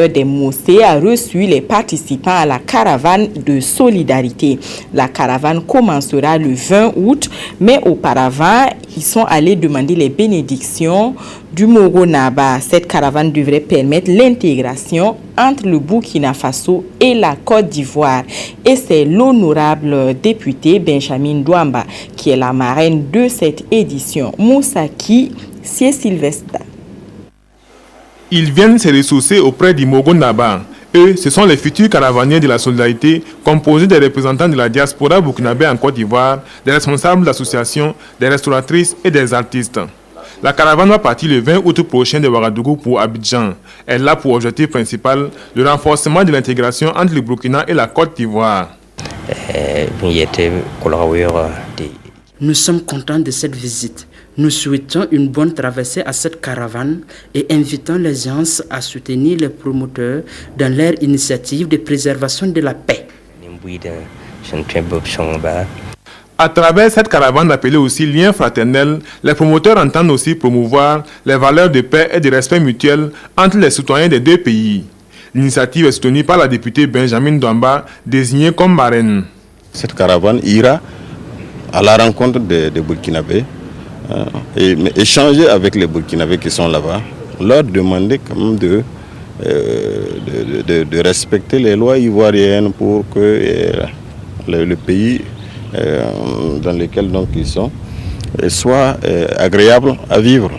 des Mossé a reçu les participants à la caravane de solidarité. La caravane commencera le 20 août, mais auparavant, ils sont allés demander les bénédictions du Mogo-Naba. Cette caravane devrait permettre l'intégration entre le Burkina Faso et la Côte d'Ivoire. Et c'est l'honorable député Benjamin Douamba qui est la marraine de cette édition. Moussaki Sylvestre. Ils viennent se ressourcer auprès du Mogo-Naba. Eux, ce sont les futurs caravaniers de la solidarité, composés des représentants de la diaspora burkinabé en Côte d'Ivoire, des responsables d'associations, des restauratrices et des artistes. La caravane va partir le 20 août prochain de Ouagadougou pour Abidjan. Elle a pour objectif principal le renforcement de l'intégration entre le Burkina et la Côte d'Ivoire. Nous sommes contents de cette visite. Nous souhaitons une bonne traversée à cette caravane et invitons les gens à soutenir les promoteurs dans leur initiative de préservation de la paix. À travers cette caravane appelée aussi Lien fraternel, les promoteurs entendent aussi promouvoir les valeurs de paix et de respect mutuel entre les citoyens des deux pays. L'initiative est soutenue par la députée Benjamin Douamba, désignée comme marraine. Cette caravane ira à la rencontre des Burkinabés et échanger avec les Burkinabés qui sont là-bas, leur demander quand même de respecter les lois ivoiriennes pour que le pays dans lequel donc ils sont soit agréable à vivre.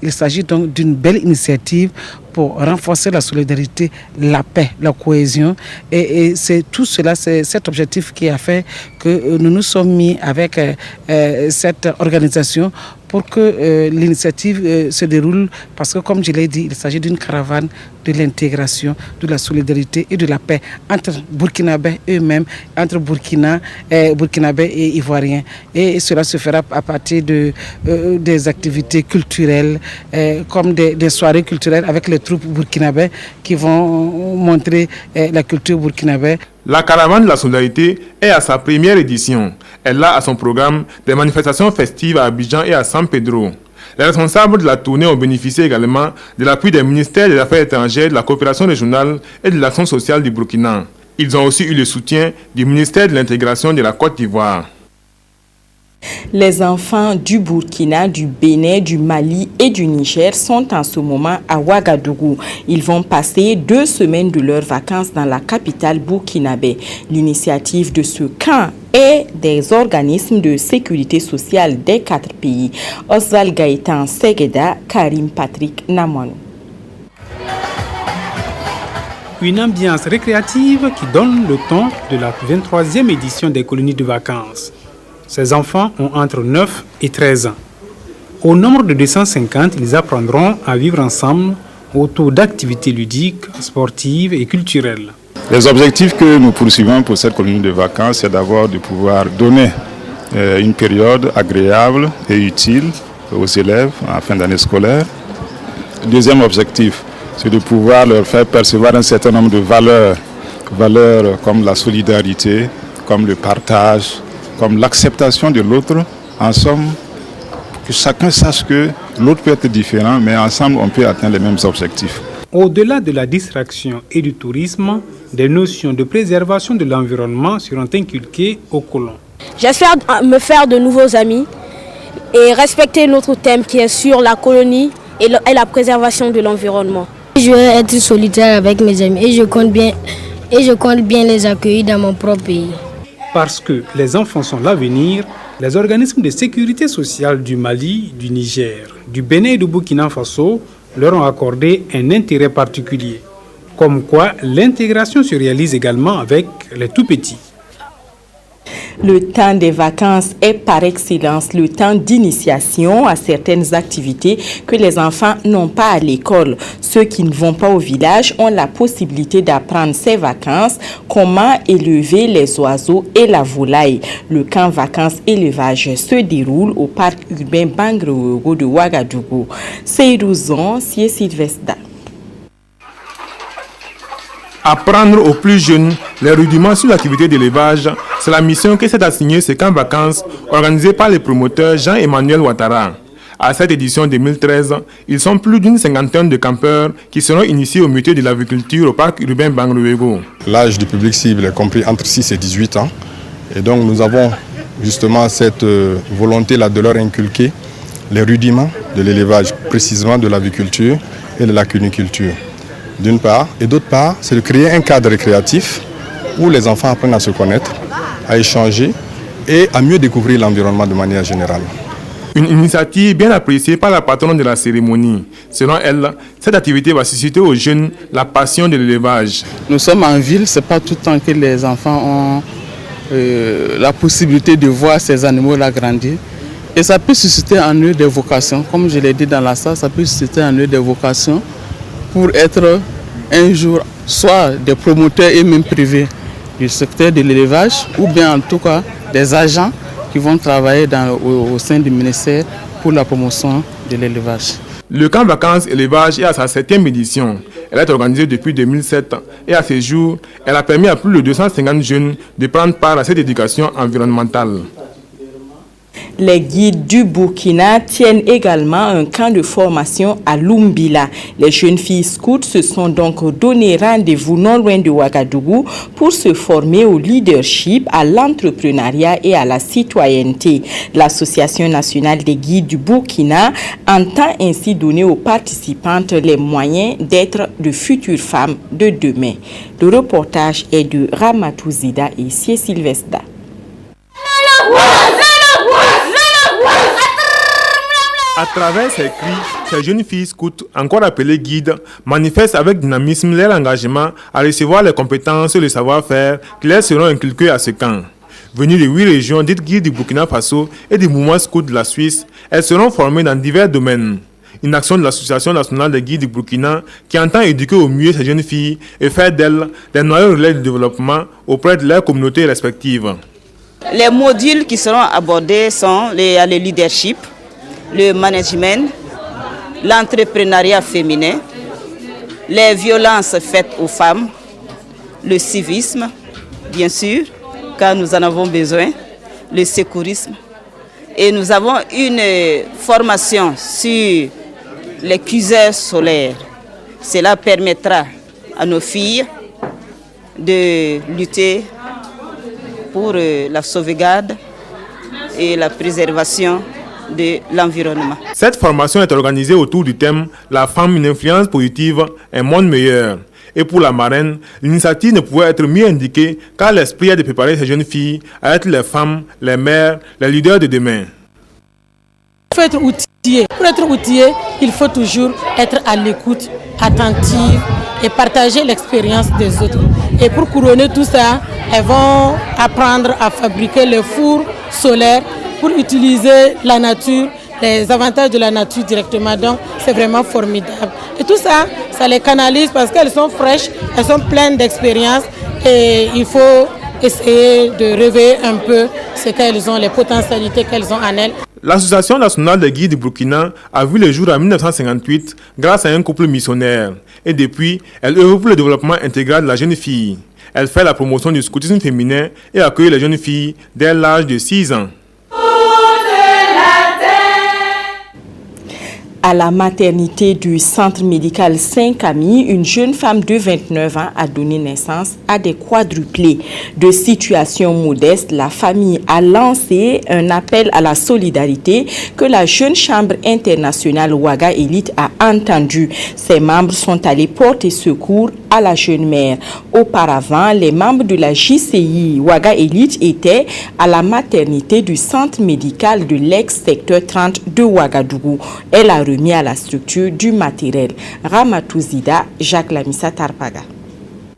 Il s'agit donc d'une belle initiative pour renforcer la solidarité, la paix, la cohésion. Et c'est tout cela, c'est cet objectif qui a fait que nous nous sommes mis avec cette organisation pour que l'initiative se déroule. Parce que comme je l'ai dit, il s'agit d'une caravane de l'intégration, de la solidarité et de la paix entre Burkinabés eux-mêmes, entre Burkinabés et Ivoiriens. Et cela se fera à partir des activités culturelles, comme des soirées culturelles avec les troupes burkinabés qui vont montrer la culture burkinabé. La caravane de la solidarité est à sa première édition. Elle a à son programme des manifestations festives à Abidjan et à San Pedro. Les responsables de la tournée ont bénéficié également de l'appui des ministères des Affaires étrangères, de la coopération régionale et de l'action sociale du Burkina. Ils ont aussi eu le soutien du ministère de l'intégration de la Côte d'Ivoire. Les enfants du Burkina, du Bénin, du Mali et du Niger sont en ce moment à Ouagadougou. Ils vont passer 2 semaines de leurs vacances dans la capitale burkinabé. L'initiative de ce camp est des organismes de sécurité sociale des 4 pays. Oswald Gaëtan Segueda, Karim Patrick Namouanou. Une ambiance récréative qui donne le ton de la 23e édition des colonies de vacances. Ces enfants ont entre 9 et 13 ans. Au nombre de 250, ils apprendront à vivre ensemble autour d'activités ludiques, sportives et culturelles. Les objectifs que nous poursuivons pour cette colonie de vacances, c'est d'abord de pouvoir donner une période agréable et utile aux élèves en fin d'année scolaire. Le deuxième objectif, c'est de pouvoir leur faire percevoir un certain nombre de valeurs comme la solidarité, comme le partage, comme l'acceptation de l'autre, en somme, que chacun sache que l'autre peut être différent, mais ensemble, on peut atteindre les mêmes objectifs. Au-delà de la distraction et du tourisme, des notions de préservation de l'environnement seront inculquées aux colons. J'espère me faire de nouveaux amis et respecter notre thème qui est sur la colonie et la préservation de l'environnement. Je vais être solidaire avec mes amis et je compte bien les accueillir dans mon propre pays. Parce que les enfants sont l'avenir, les organismes de sécurité sociale du Mali, du Niger, du Bénin et du Burkina Faso leur ont accordé un intérêt particulier. Comme quoi, l'intégration se réalise également avec les tout-petits. Le temps des vacances est par excellence le temps d'initiation à certaines activités que les enfants n'ont pas à l'école. Ceux qui ne vont pas au village ont la possibilité d'apprendre ces vacances, comment élever les oiseaux et la volaille. Le camp vacances élevage se déroule au parc urbain Bangrego de Ouagadougou. Seydouzon, Sylvestre. Apprendre aux plus jeunes les rudiments sur l'activité d'élevage, c'est la mission que s'est assignée ce camp vacances organisé par le promoteur Jean-Emmanuel Ouattara. À cette édition 2013, ils sont plus d'une cinquantaine de campeurs qui seront initiés au métier de l'agriculture au parc urbain Bangluego. L'âge du public cible est compris entre 6 et 18 ans. Et donc nous avons justement cette volonté-là de leur inculquer les rudiments de l'élevage, précisément de l'aviculture et de la cuniculture, d'une part. Et d'autre part, c'est de créer un cadre récréatif où les enfants apprennent à se connaître, à échanger et à mieux découvrir l'environnement de manière générale. Une initiative bien appréciée par la patronne de la cérémonie. Selon elle, cette activité va susciter aux jeunes la passion de l'élevage. Nous sommes en ville, ce n'est pas tout le temps que les enfants ont la possibilité de voir ces animaux-là grandir. Et ça peut susciter en eux des vocations. Comme je l'ai dit dans la salle, ça peut susciter en eux des vocations pour être un jour soit des promoteurs et même privés du secteur de l'élevage ou bien en tout cas des agents qui vont travailler au sein du ministère pour la promotion de l'élevage. Le camp vacances élevage est à sa 7e édition. Elle est organisée depuis 2007 et à ce jour, elle a permis à plus de 250 jeunes de prendre part à cette éducation environnementale. Les guides du Burkina tiennent également un camp de formation à Lumbila. Les jeunes filles scouts se sont donc donné rendez-vous non loin de Ouagadougou pour se former au leadership, à l'entrepreneuriat et à la citoyenneté. L'Association nationale des guides du Burkina entend ainsi donner aux participantes les moyens d'être de futures femmes de demain. Le reportage est de Ramatou Zida et Sie Sylvestre. À travers ces cris, ces jeunes filles scouts, encore appelées guides, manifestent avec dynamisme leur engagement à recevoir les compétences et le savoir-faire qui leur seront inculqués à ce camp. Venues de 8 régions dites guides du Burkina Faso et du mouvement scout de la Suisse, elles seront formées dans divers domaines. Une action de l'Association nationale des guides du Burkina qui entend éduquer au mieux ces jeunes filles et faire d'elles des noyaux relais de développement auprès de leurs communautés respectives. Les modules qui seront abordés sont le leadership, le management, l'entrepreneuriat féminin, les violences faites aux femmes, le civisme, bien sûr, car nous en avons besoin, le secourisme. Et nous avons une formation sur les cuiseurs solaires. Cela permettra à nos filles de lutter pour la sauvegarde et la préservation de l'environnement. Cette formation est organisée autour du thème « La femme, une influence positive, un monde meilleur ». Et pour la marraine, l'initiative ne pouvait être mieux indiquée car l'esprit est de préparer ces jeunes filles à être les femmes, les mères, les leaders de demain. Il faut être outillé. Pour être outillé, il faut toujours être à l'écoute, attentive et partager l'expérience des autres. Et pour couronner tout ça, elles vont apprendre à fabriquer les fours solaires pour utiliser la nature, les avantages de la nature directement. Donc c'est vraiment formidable. Et tout ça, ça les canalise parce qu'elles sont fraîches, elles sont pleines d'expérience et il faut essayer de réveiller un peu ce qu'elles ont, les potentialités qu'elles ont en elles. L'Association nationale des guides du Burkina a vu le jour en 1958 grâce à un couple missionnaire. Et depuis, elle œuvre pour le développement intégral de la jeune fille. Elle fait la promotion du scoutisme féminin et accueille les jeunes filles dès l'âge de 6 ans. À la maternité du centre médical Saint-Camille, une jeune femme de 29 ans a donné naissance à des quadruplés. De situation modeste, la famille a lancé un appel à la solidarité que la jeune chambre internationale Ouaga Elite a entendu. Ses membres sont allés porter secours à la jeune mère. Auparavant, les membres de la JCI Ouaga Elite étaient à la maternité du centre médical de l'ex-secteur 30 de Ouagadougou. Elle a remis à la structure du matériel. Ramatou Zida, Jacques Lamissa Tarpaga.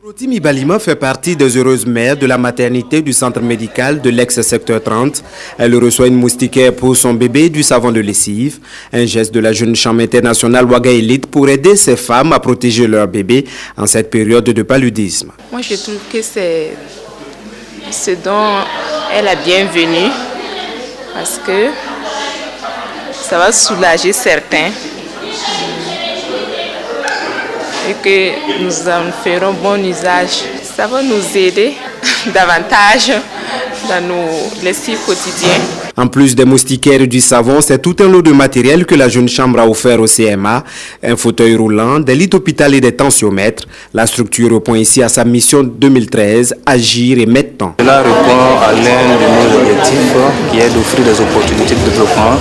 Rotimi Balima fait partie des heureuses mères de la maternité du centre médical de l'ex-secteur 30. Elle reçoit une moustiquaire pour son bébé et du savon de lessive. Un geste de la jeune chambre internationale Ouaga Elite pour aider ces femmes à protéger leur bébé en cette période de paludisme. Moi, je trouve que c'est ce dont elle est bienvenue parce que ça va soulager certains et que nous en ferons bon usage. Ça va nous aider davantage dans nos lessives quotidiennes. En plus des moustiquaires et du savon, c'est tout un lot de matériel que la jeune chambre a offert au CMA. Un fauteuil roulant, des lits d'hôpital et des tensiomètres. La structure répond ici à sa mission 2013, agir et mettre temps. Cela répond à l'un de nos objectifs qui est d'offrir des opportunités de développement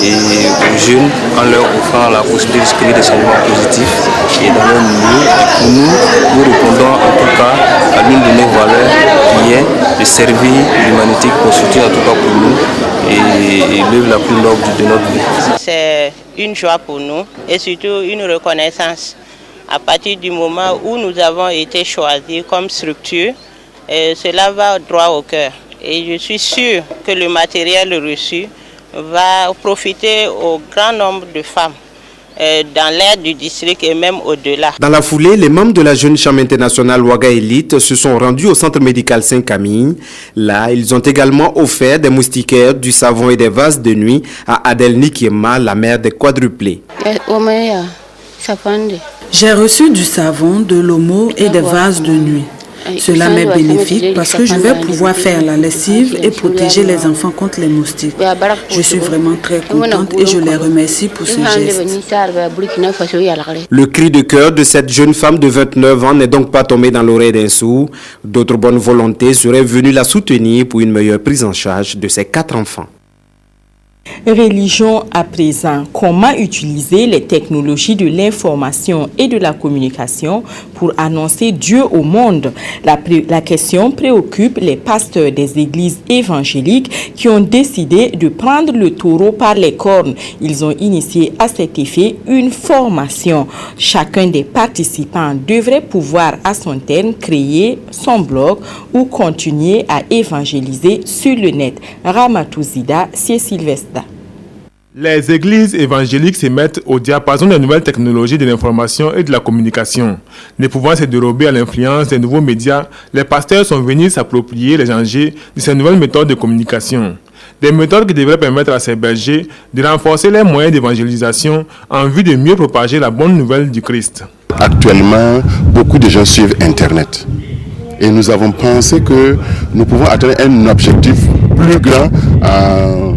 et aux jeunes en leur offrant la possibilité de s'inscrire des changements positifs et dans leur milieu. Et pour nous répondons en tout cas à l'une de nos valeurs qui est de servir l'humanité qui constitue en tout cas pour nous et l'œuvre la plus noble de notre vie. C'est une joie pour nous et surtout une reconnaissance à partir du moment où nous avons été choisis comme structure. Cela va droit au cœur et je suis sûr que le matériel reçu va profiter au grand nombre de femmes dans l'aire du district et même au-delà. Dans la foulée, les membres de la jeune chambre internationale Ouaga Elite se sont rendus au centre médical Saint-Camille. Là, ils ont également offert des moustiquaires, du savon et des vases de nuit à Adèle Nikiema, la mère des quadruplés. J'ai reçu du savon, de l'omo et des vases de nuit. Cela m'est bénéfique parce que je vais pouvoir faire la lessive et protéger les enfants contre les moustiques. Je suis vraiment très contente et je les remercie pour ce geste. Le cri de cœur de cette jeune femme de 29 ans n'est donc pas tombé dans l'oreille d'un sourd. D'autres bonnes volontés seraient venues la soutenir pour une meilleure prise en charge de ses 4 enfants. Religion à présent. Comment utiliser les technologies de l'information et de la communication pour annoncer Dieu au monde? La question préoccupe les pasteurs des églises évangéliques qui ont décidé de prendre le taureau par les cornes. Ils ont initié à cet effet une formation. Chacun des participants devrait pouvoir à son terme créer son blog ou continuer à évangéliser sur le net. Ramatouzida, c'est Sylvestre. Les églises évangéliques se mettent au diapason des nouvelles technologies de l'information et de la communication. Ne pouvant se dérober à l'influence des nouveaux médias, les pasteurs sont venus s'approprier les enjeux de ces nouvelles méthodes de communication. Des méthodes qui devraient permettre à ces bergers de renforcer les moyens d'évangélisation en vue de mieux propager la bonne nouvelle du Christ. Actuellement, beaucoup de gens suivent Internet. Et nous avons pensé que nous pouvons atteindre un objectif plus grand en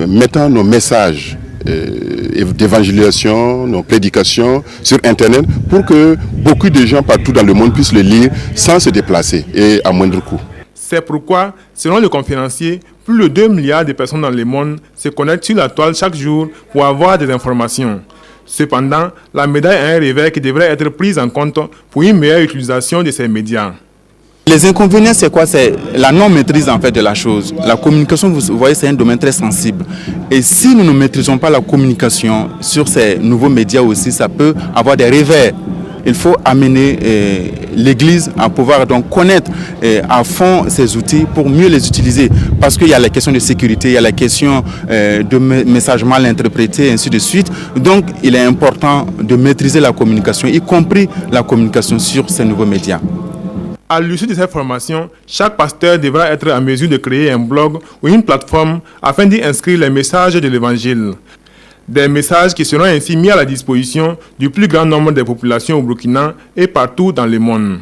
mettant nos messages d'évangélisation, nos prédications sur Internet pour que beaucoup de gens partout dans le monde puissent le lire sans se déplacer et à moindre coût. C'est pourquoi, selon le conférencier, plus de 2 milliards de personnes dans le monde se connectent sur la toile chaque jour pour avoir des informations. Cependant, la médaille a un revers qui devrait être pris en compte pour une meilleure utilisation de ces médias. Les inconvénients, c'est quoi? C'est la non-maîtrise en fait de la chose. La communication, vous voyez, c'est un domaine très sensible. Et si nous ne maîtrisons pas la communication sur ces nouveaux médias aussi, ça peut avoir des revers. Il faut amener l'Église à pouvoir donc connaître à fond ces outils pour mieux les utiliser. Parce qu'il y a la question de sécurité, il y a la question de messages mal interprétés, et ainsi de suite. Donc, il est important de maîtriser la communication, y compris la communication sur ces nouveaux médias. À l'issue de cette formation, chaque pasteur devra être en mesure de créer un blog ou une plateforme afin d'y inscrire les messages de l'Évangile. Des messages qui seront ainsi mis à la disposition du plus grand nombre des populations au Burkina et partout dans le monde.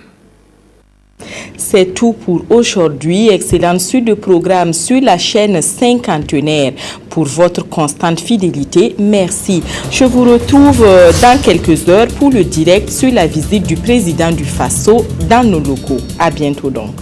C'est tout pour aujourd'hui. Excellente suite de programmes sur la chaîne Cinquantenaire. Pour votre constante fidélité, merci. Je vous retrouve dans quelques heures pour le direct sur la visite du président du Faso dans nos locaux. À bientôt donc.